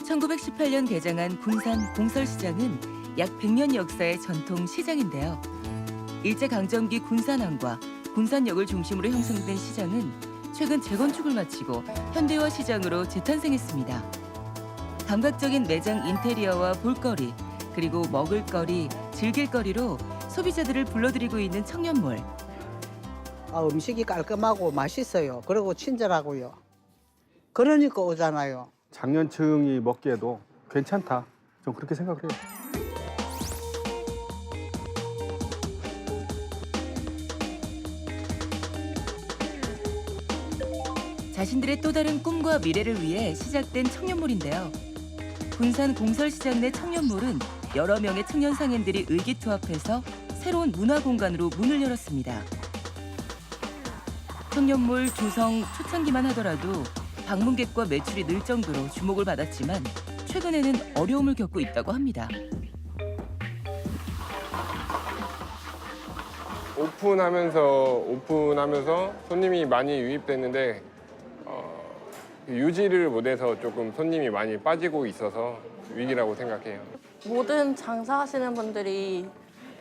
1918년 개장한 군산 공설시장은 약 100년 역사의 전통 시장인데요. 일제강점기 군산항과 군산역을 중심으로 형성된 시장은 최근 재건축을 마치고 현대화 시장으로 재탄생했습니다. 감각적인 매장 인테리어와 볼거리, 그리고 먹을거리, 즐길거리로 소비자들을 불러들이고 있는 청년몰. 음식이 깔끔하고 맛있어요. 그리고 친절하고요. 그러니까 오잖아요. 장년층이 먹기에도 괜찮다. 좀 그렇게 생각을 해요. 자신들의 또 다른 꿈과 미래를 위해 시작된 청년몰인데요. 군산 공설시장 내 청년몰은 여러 명의 청년 상인들이 의기투합해서 새로운 문화 공간으로 문을 열었습니다. 청년몰 조성 초창기만 하더라도 방문객과 매출이 늘 정도로 주목을 받았지만 최근에는 어려움을 겪고 있다고 합니다. 오픈하면서 손님이 많이 유입됐는데 유지를 못해서 조금 손님이 많이 빠지고 있어서 위기라고 생각해요. 모든 장사하시는 분들이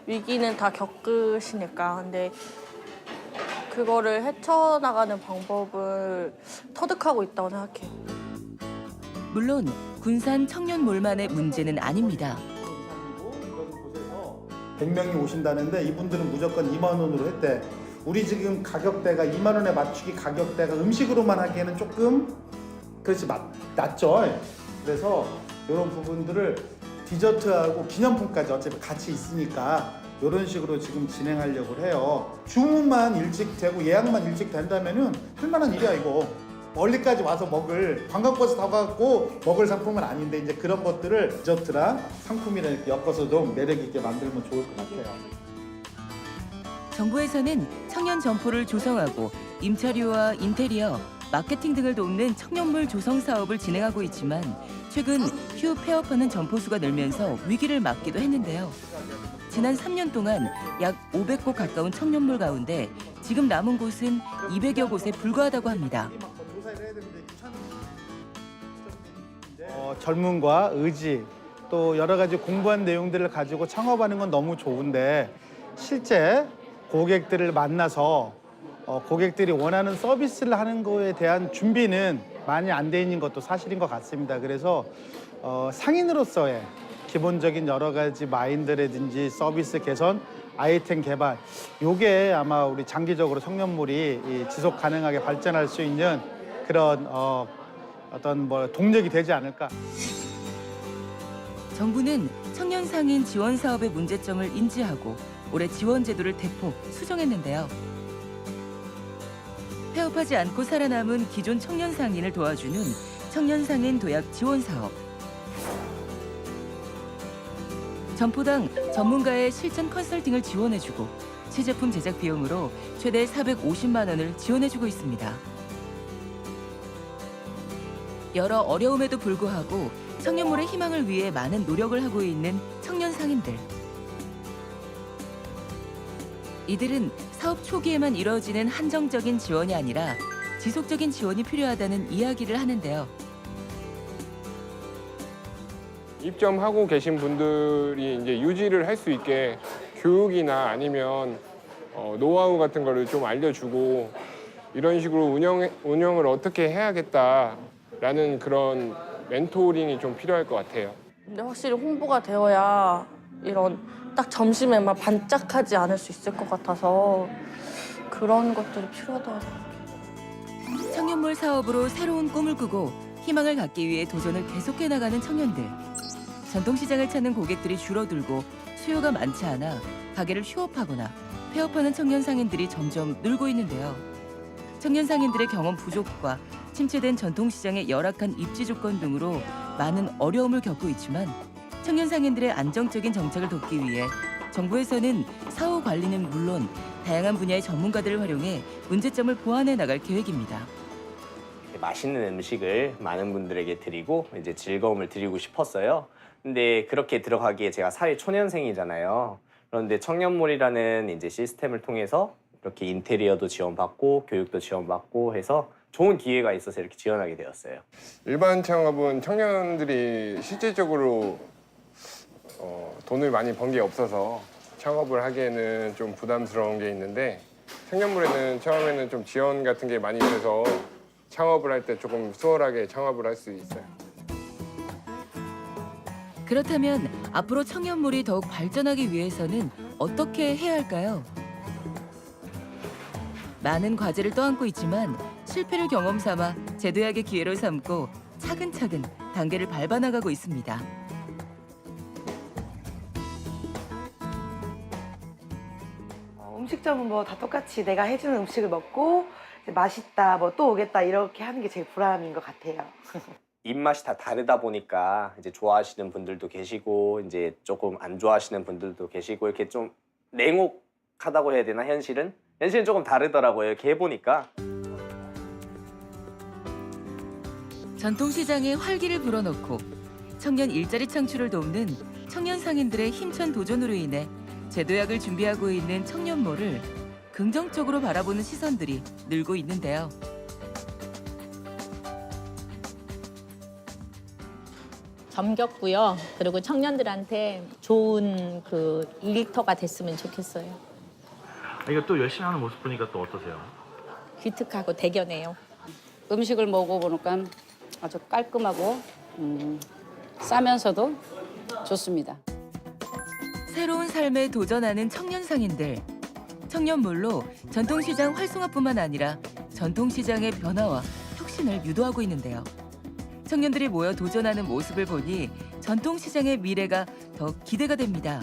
위기는 다 겪으시니까. 근데 그거를 헤쳐나가는 방법을 터득하고 있다고 생각해요. 물론 군산 청년몰만의 문제는 아닙니다. 100명이 오신다는데 이분들은 무조건 2만 원으로 했대. 우리 지금 가격대가 2만 원에 맞추기 가격대가 음식으로만 하기에는 조금 그렇지 낮죠. 그래서 이런 부분들을 디저트하고 기념품까지 어차피 같이 있으니까 이런 식으로 지금 진행하려고 해요. 주문만 일찍 되고 예약만 일찍 된다면은 할 만한 일이야 이거. 멀리까지 와서 먹을 관광버스 타고 갖고 먹을 상품은 아닌데 이제 그런 것들을 디저트랑 상품이랑 이렇게 엮어서 좀 매력 있게 만들면 좋을 것 같아요. 정부에서는 청년 점포를 조성하고 임차료와 인테리어, 마케팅 등을 돕는 청년몰 조성 사업을 진행하고 있지만 최근 휴 폐업하는 점포 수가 늘면서 위기를 맞기도 했는데요. 지난 3년 동안 약 500곳 가까운 청년몰 가운데 지금 남은 곳은 200여 곳에 불과하다고 합니다. 젊음과 의지 또 여러 가지 공부한 내용들을 가지고 창업하는 건 너무 좋은데 실제 고객들을 만나서 고객들이 원하는 서비스를 하는 거에 대한 준비는 많이 안 돼 있는 것도 사실인 것 같습니다. 그래서 상인으로서의 기본적인 여러 가지 마인드라든지 서비스 개선, 아이템 개발 요게 아마 우리 장기적으로 청년몰이 지속 가능하게 발전할 수 있는 그런 어떤 동력이 되지 않을까. 정부는 청년 상인 지원 사업의 문제점을 인지하고 올해 지원 제도를 대폭 수정했는데요. 폐업하지 않고 살아남은 기존 청년 상인을 도와주는 청년 상인 도약 지원 사업. 점포당 전문가의 실전 컨설팅을 지원해주고 시제품 제작 비용으로 최대 450만 원을 지원해주고 있습니다. 여러 어려움에도 불구하고 청년몰의 희망을 위해 많은 노력을 하고 있는 청년 상인들. 이들은 사업 초기에만 이루어지는 한정적인 지원이 아니라 지속적인 지원이 필요하다는 이야기를 하는데요. 입점하고 계신 분들이 이제 유지를 할 수 있게 교육이나 아니면 노하우 같은 거를 좀 알려주고 이런 식으로 운영을 어떻게 해야겠다라는 그런 멘토링이 좀 필요할 것 같아요. 근데 확실히 홍보가 되어야 이런 딱 점심에만 반짝하지 않을 수 있을 것 같아서 그런 것들이 필요하다고 생각해요. 청년몰 사업으로 새로운 꿈을 꾸고 희망을 갖기 위해 도전을 계속해 나가는 청년들. 전통시장을 찾는 고객들이 줄어들고 수요가 많지 않아 가게를 휴업하거나 폐업하는 청년 상인들이 점점 늘고 있는데요. 청년 상인들의 경험 부족과 침체된 전통시장의 열악한 입지 조건 등으로 많은 어려움을 겪고 있지만 청년 상인들의 안정적인 정착을 돕기 위해 정부에서는 사후 관리는 물론 다양한 분야의 전문가들을 활용해 문제점을 보완해 나갈 계획입니다. 맛있는 음식을 많은 분들에게 드리고 이제 즐거움을 드리고 싶었어요. 근데 그렇게 들어가기에 제가 사회 초년생이잖아요. 그런데 청년몰이라는 이제 시스템을 통해서 이렇게 인테리어도 지원받고 교육도 지원받고 해서 좋은 기회가 있어서 이렇게 지원하게 되었어요. 일반 창업은 청년들이 실질적으로 돈을 많이 번 게 없어서 창업을 하기에는 좀 부담스러운 게 있는데 청년몰에는 처음에는 좀 지원 같은 게 많이 돼서 창업을 할 때 조금 수월하게 창업을 할 수 있어요. 그렇다면 앞으로 청년몰이 더욱 발전하기 위해서는 어떻게 해야 할까요? 많은 과제를 떠안고 있지만 실패를 경험 삼아 재도약의 기회로 삼고 차근차근 단계를 밟아나가고 있습니다. 음식점은 뭐 다 똑같이 내가 해주는 음식을 먹고 이제 맛있다, 뭐 또 오겠다 이렇게 하는 게 제일 보람인 것 같아요. 입맛이 다 다르다 보니까 이제 좋아하시는 분들도 계시고 이제 조금 안 좋아하시는 분들도 계시고 이렇게 좀 냉혹하다고 해야 되나 현실은 조금 다르더라고요. 이렇게 해보니까. 전통시장에 활기를 불어넣고 청년 일자리 창출을 돕는 청년 상인들의 힘찬 도전으로 인해 재도약을 준비하고 있는 청년몰을 긍정적으로 바라보는 시선들이 늘고 있는데요. 정겹고요. 그리고 청년들한테 좋은 그 일터가 됐으면 좋겠어요. 이거 또 열심히 하는 모습 보니까 또 어떠세요? 기특하고 대견해요. 음식을 먹어보니까 아주 깔끔하고 싸면서도 좋습니다. 새로운 삶에 도전하는 청년 상인들. 청년몰로 전통시장 활성화뿐만 아니라 전통시장의 변화와 혁신을 유도하고 있는데요. 청년들이 모여 도전하는 모습을 보니 전통시장의 미래가 더 기대가 됩니다.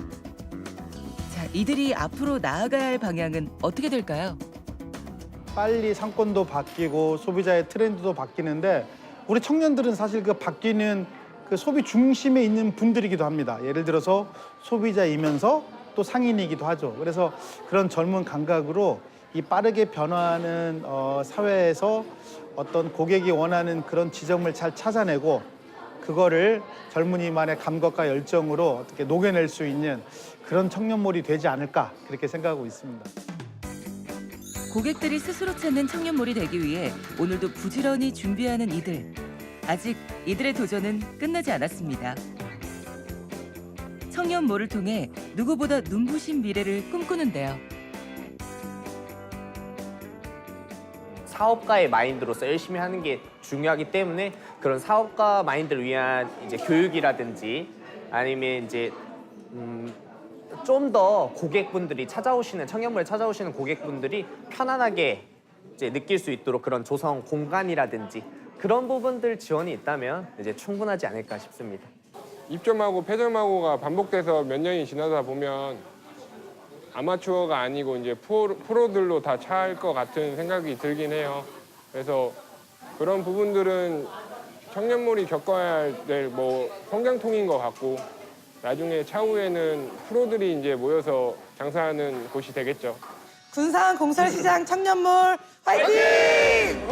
자, 이들이 앞으로 나아가야 할 방향은 어떻게 될까요? 빨리 상권도 바뀌고 소비자의 트렌드도 바뀌는데 우리 청년들은 사실 그 바뀌는 그 소비 중심에 있는 분들이기도 합니다. 예를 들어서 소비자이면서 또 상인이기도 하죠. 그래서 그런 젊은 감각으로 이 빠르게 변화하는 사회에서 어떤 고객이 원하는 그런 지점을 잘 찾아내고 그거를 젊은이만의 감각과 열정으로 어떻게 녹여낼 수 있는 그런 청년몰이 되지 않을까 그렇게 생각하고 있습니다. 고객들이 스스로 찾는 청년몰이 되기 위해 오늘도 부지런히 준비하는 이들. 아직 이들의 도전은 끝나지 않았습니다. 청년몰을 통해 누구보다 눈부신 미래를 꿈꾸는데요. 사업가의 마인드로서 열심히 하는 게 중요하기 때문에 그런 사업가 마인드를 위한 이제 교육이라든지 아니면 이제 좀 더 고객분들이 찾아오시는 청년몰에 찾아오시는 고객분들이 편안하게 이제 느낄 수 있도록 그런 조성 공간이라든지 그런 부분들 지원이 있다면 이제 충분하지 않을까 싶습니다. 입점하고 폐점하고가 반복돼서 몇 년이 지나다 보면 아마추어가 아니고 이제 프로들로 다 차일 것 같은 생각이 들긴 해요. 그래서 그런 부분들은 청년몰이 겪어야 될 뭐 성장통인 것 같고 나중에 차후에는 프로들이 이제 모여서 장사하는 곳이 되겠죠. 군산 공설시장 청년몰 화이팅!